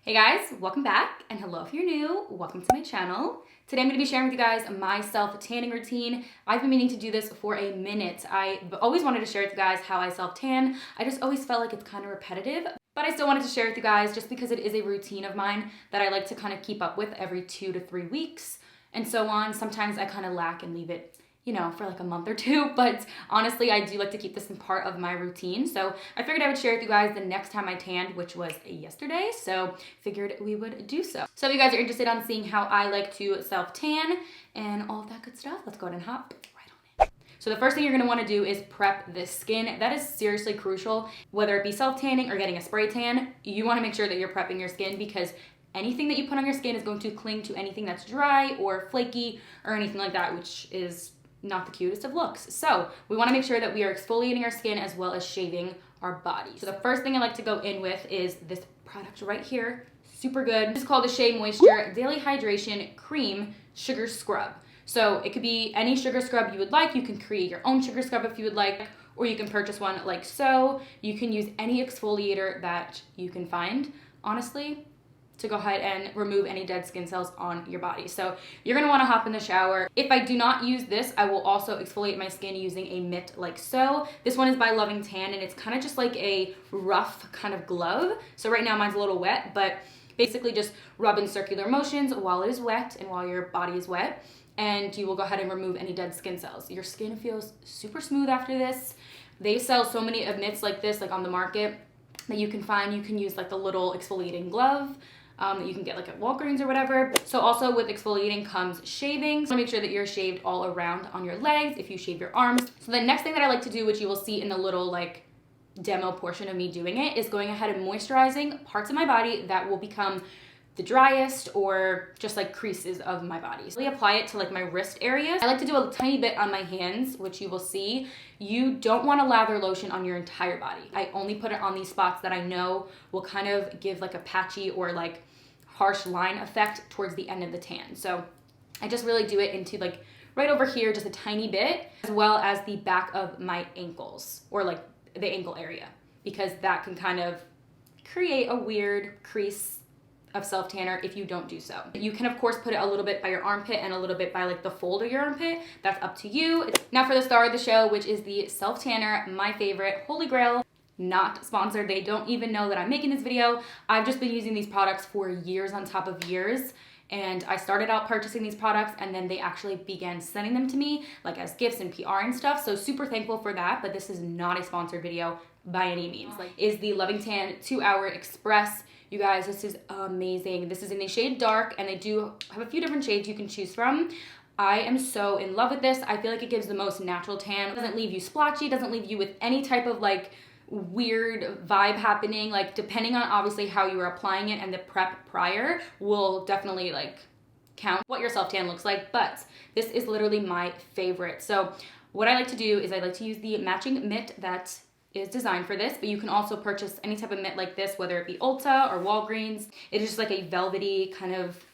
Hey guys, welcome back, and hello if you're new, welcome to my channel. Today I'm going to be sharing with you guys my self-tanning routine. I've been meaning to do this for a minute. I've always wanted to share with you guys how I self-tan. I just always felt like it's kind of repetitive, but I still wanted to share with you guys just because it is a routine of mine that I like to kind of keep up with every 2 to 3 weeks and so on. Sometimes I kind of lack and leave it, you know, for like a month or two, but honestly, I do like to keep this in part of my routine. So I figured I would share with you guys the next time I tanned, which was yesterday. So figured we would do so. So if you guys are interested on seeing how I like to self-tan and all of that good stuff, let's go ahead and hop right on in. So the first thing you're gonna wanna do is prep the skin. That is seriously crucial. Whether it be self-tanning or getting a spray tan, you wanna make sure that you're prepping your skin because anything that you put on your skin is going to cling to anything that's dry or flaky or anything like that, which is not the cutest of looks. So we want to make sure that we are exfoliating our skin as well as shaving our body. So the first thing I like to go in with is this product right here. Super good. It's called the Shea Moisture Daily Hydration Cream Sugar Scrub. So it could be any sugar scrub you would like. You can create your own sugar scrub if you would like, or you can purchase one like so. You can use any exfoliator that you can find, honestly, to go ahead and remove any dead skin cells on your body. So you're gonna wanna hop in the shower. If I do not use this, I will also exfoliate my skin using a mitt like so. This one is by Loving Tan and it's kind of just like a rough kind of glove. So right now mine's a little wet, but basically just rub in circular motions while it is wet and while your body is wet, and you will go ahead and remove any dead skin cells. Your skin feels super smooth after this. They sell so many of mitts like this, like on the market, that you can find. You can use like the little exfoliating glove that you can get like at Walgreens or whatever. So also with exfoliating comes shaving. So make sure that you're shaved all around on your legs if you shave your arms. So the next thing that I like to do, which you will see in the little like demo portion of me doing it, is going ahead and moisturizing parts of my body that will become the driest or just like creases of my body. So I apply it to like my wrist areas. I like to do a tiny bit on my hands, which you will see. You don't want to lather lotion on your entire body. I only put it on these spots that I know will kind of give like a patchy or like harsh line effect towards the end of the tan. So I just really do it into like right over here, just a tiny bit, as well as the back of my ankles or like the ankle area, because that can kind of create a weird crease of self-tanner if you don't do so. You can of course put it a little bit by your armpit and a little bit by like the fold of your armpit. That's up to you. Now for the star of the show, which is the self-tanner, my favorite, Holy Grail. Not sponsored. They don't even know that I'm making this video. I've just been using these products for years on top of years. And I started out purchasing these products and then they actually began sending them to me like as gifts and PR and stuff. So super thankful for that, but this is not a sponsored video by any means. Like is the Loving Tan 2-Hour Express. You guys, this is amazing. This is in the shade dark and they do have a few different shades you can choose from. I am so in love with this. I feel like it gives the most natural tan. It doesn't leave you splotchy, doesn't leave you with any type of like weird vibe happening. Like depending on obviously how you are applying it and the prep prior will definitely like count what your self-tan looks like, but this is literally my favorite. So what I like to do is I like to use the matching mitt that is designed for this, but you can also purchase any type of mitt like this, whether it be Ulta or Walgreens. It is just like a velvety kind of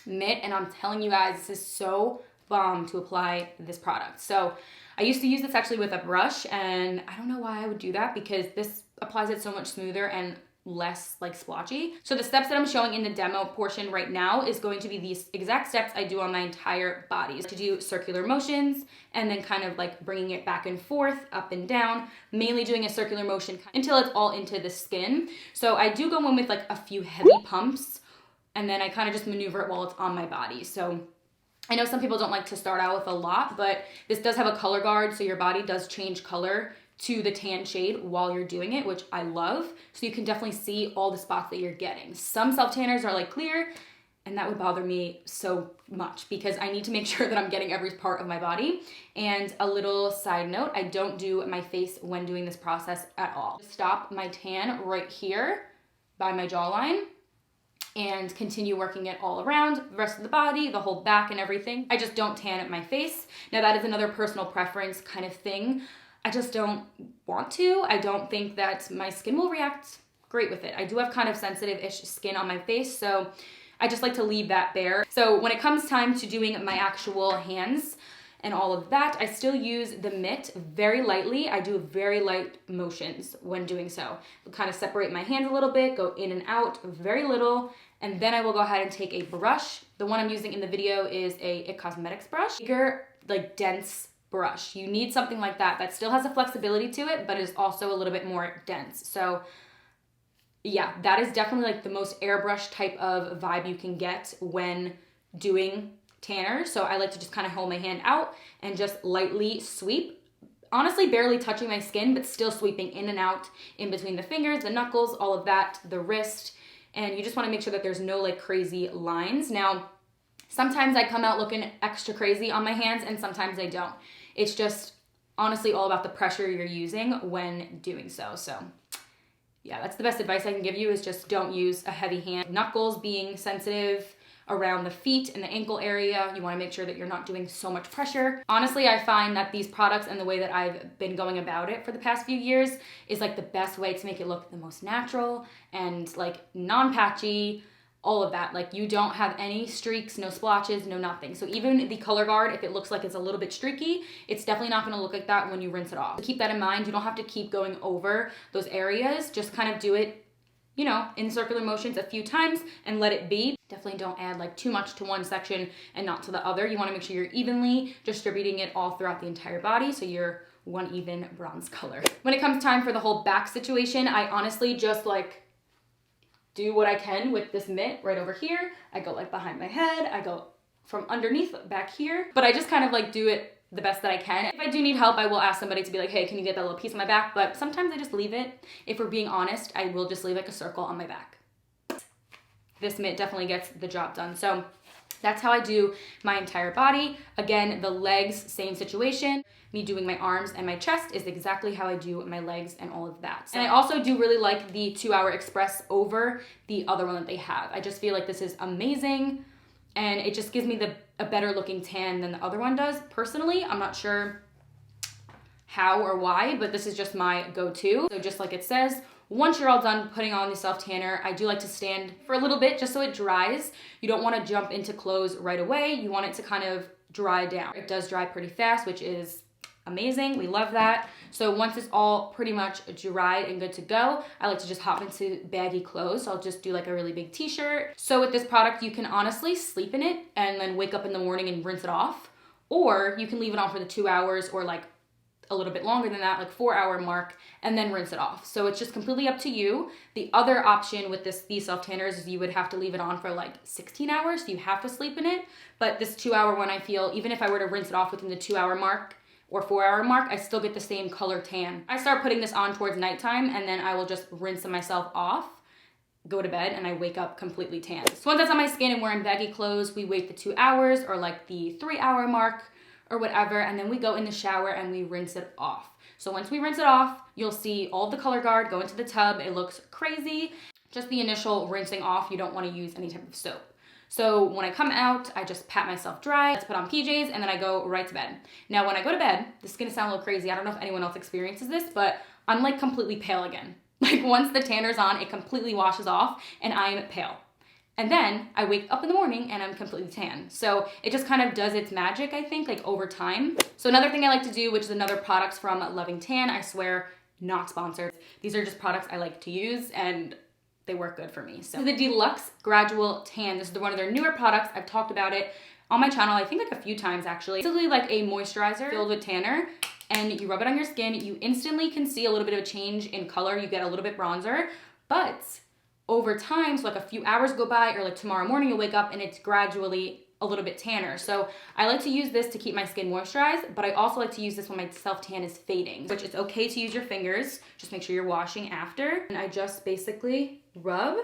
mitt, and I'm telling you guys, this is so bomb to apply this product. So I used to use this actually with a brush, and I don't know why I would do that because this applies it so much smoother and less like splotchy. So the steps that I'm showing in the demo portion right now is going to be these exact steps I do on my entire body. To do circular motions and then kind of like bringing it back and forth, up and down, mainly doing a circular motion until it's all into the skin. So I do go in with like a few heavy pumps and then I kind of just maneuver it while it's on my body. So I know some people don't like to start out with a lot, but this does have a color guard, so your body does change color to the tan shade while you're doing it, which I love. So you can definitely see all the spots that you're getting. Some self-tanners are like clear, and that would bother me so much because I need to make sure that I'm getting every part of my body. And a little side note, I don't do my face when doing this process at all. Stop my tan right here by my jawline and continue working it all around, the rest of the body, the whole back and everything. I just don't tan at my face. Now that is another personal preference kind of thing. I just don't want to. I don't think that my skin will react great with it. I do have kind of sensitive-ish skin on my face, so I just like to leave that bare. So when it comes time to doing my actual hands, and all of that. I still use the mitt very lightly. I do very light motions when doing so. I'll kind of separate my hands a little bit, go in and out, very little, and then I will go ahead and take a brush. The one I'm using in the video is a IT Cosmetics brush. Bigger, like dense brush. You need something like that still has a flexibility to it, but is also a little bit more dense. So yeah, that is definitely like the most airbrush type of vibe you can get when doing tanner. So I like to just kind of hold my hand out and just lightly sweep. Honestly, barely touching my skin, but still sweeping in and out in between the fingers, the knuckles, all of that, the wrist. And you just want to make sure that there's no like crazy lines. Now, sometimes I come out looking extra crazy on my hands and sometimes I don't. It's just honestly all about the pressure you're using when doing so. So yeah, that's the best advice I can give you, is just don't use a heavy hand. Knuckles being sensitive around the feet and the ankle area. You want to make sure that you're not doing so much pressure. Honestly, I find that these products and the way that I've been going about it for the past few years is like the best way to make it look the most natural and like non-patchy, all of that. Like you don't have any streaks, no splotches, no nothing. So even the color guard, if it looks like it's a little bit streaky, it's definitely not going to look like that when you rinse it off. So keep that in mind. You don't have to keep going over those areas. Just kind of do it, you know, in circular motions a few times and let it be. Definitely don't add like too much to one section and not to the other. You want to make sure you're evenly distributing it all throughout the entire body so you're one even bronze color. When it comes time for the whole back situation, I honestly just like do what I can with this mitt right over here. I go like behind my head, I go from underneath back here, but I just kind of like do it the best that I can. If I do need help, I will ask somebody to be like, hey, can you get that little piece of my back? But sometimes I just leave it. If we're being honest, I will just leave like a circle on my back. This mitt definitely gets the job done. So that's how I do my entire body. Again, the legs, same situation. Me doing my arms and my chest is exactly how I do my legs and all of that. And I also do really like the 2-Hour Express over the other one that they have. I just feel like this is amazing and it just gives me a better looking tan than the other one does. Personally, I'm not sure how or why, but this is just my go-to. So just like it says, once you're all done putting on the self tanner, I do like to stand for a little bit just so it dries. You don't want to jump into clothes right away. You want it to kind of dry down. It does dry pretty fast, which is amazing. We love that. So once it's all pretty much dried and good to go, I like to just hop into baggy clothes. So I'll just do like a really big t-shirt. So with this product, you can honestly sleep in it and then wake up in the morning and rinse it off. Or you can leave it on for the 2 hours or like a little bit longer than that, like 4-hour mark, and then rinse it off. So it's just completely up to you. The other option with these self tanners is you would have to leave it on for like 16 hours. So you have to sleep in it. But this 2-hour one, I feel, even if I were to rinse it off within the 2-hour mark or 4-hour mark, I still get the same color tan. I start putting this on towards nighttime and then I will just rinse myself off, go to bed, and I wake up completely tan. So once that's on my skin and we're in baggy clothes, we wait the 2 hours or like the 3-hour mark or whatever, and then we go in the shower and we rinse it off. So once we rinse it off, you'll see all the color guard go into the tub. It looks crazy. Just the initial rinsing off, you don't want to use any type of soap. So when I come out, I just pat myself dry, let's put on PJs, and then I go right to bed. Now when I go to bed, this is gonna sound a little crazy. I don't know if anyone else experiences this, but I'm like completely pale again. Like once the tanner's on, it completely washes off and I'm pale. And then I wake up in the morning and I'm completely tan. So it just kind of does its magic, I think, like over time. So another thing I like to do, which is another product from Loving Tan, I swear, not sponsored. These are just products I like to use and they work good for me. So the Deluxe Gradual Tan, this is one of their newer products. I've talked about it on my channel, I think like a few times actually. It's basically like a moisturizer filled with tanner, and you rub it on your skin. You instantly can see a little bit of a change in color. You get a little bit bronzer, but over time, so like a few hours go by or like tomorrow morning you'll wake up and it's gradually a little bit tanner. So I like to use this to keep my skin moisturized, but I also like to use this when my self-tan is fading, which it's okay to use your fingers. Just make sure you're washing after. And I just basically rub,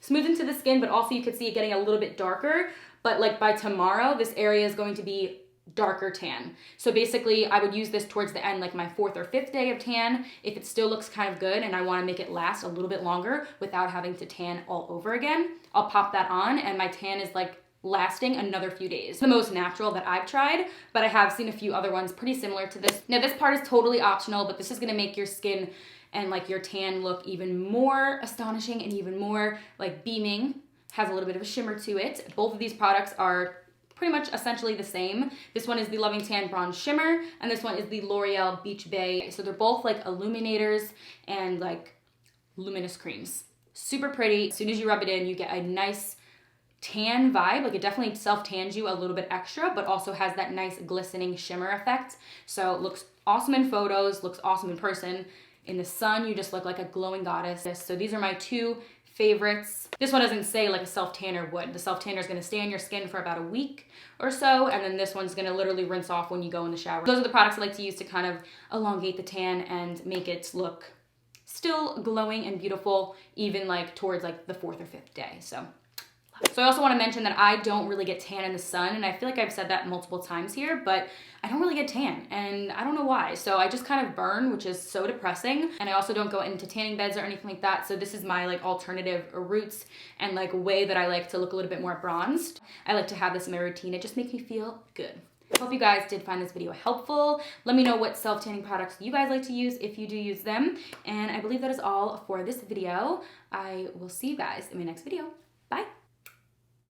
smooth into the skin, but also you could see it getting a little bit darker. But like by tomorrow, this area is going to be darker tan. So basically I would use this towards the end, like my 4th or 5th day of tan. If it still looks kind of good and I want to make it last a little bit longer without having to tan all over again, I'll pop that on and my tan is like lasting another few days. It's the most natural that I've tried, but I have seen a few other ones pretty similar to this. Now this part is totally optional, but this is going to make your skin and like your tan look even more astonishing and even more like beaming. Has a little bit of a shimmer to it. Both of these products are pretty much essentially the same. This one is the Loving Tan Bronze Shimmer, and this one is the L'Oreal Beach Bay. So they're both like illuminators and like luminous creams. Super pretty. As soon as you rub it in, you get a nice tan vibe. Like it definitely self-tans you a little bit extra, but also has that nice glistening shimmer effect. So it looks awesome in photos, looks awesome in person. In the sun, you just look like a glowing goddess. So these are my two favorites. This one doesn't say like a self-tanner would. The self-tanner is gonna stay on your skin for about a week or so, and then this one's gonna literally rinse off when you go in the shower. Those are the products I like to use to kind of elongate the tan and make it look still glowing and beautiful, even like towards like the 4th or 5th day. So I also want to mention that I don't really get tan in the sun, and I feel like I've said that multiple times here, but I don't really get tan, and I don't know why. So I just kind of burn, which is so depressing, and I also don't go into tanning beds or anything like that. So this is my like alternative routes and like way that I like to look a little bit more bronzed. I like to have this in my routine. It just makes me feel good. I hope you guys did find this video helpful. Let me know what self-tanning products you guys like to use if you do use them. And I believe that is all for this video. I will see you guys in my next video. Bye.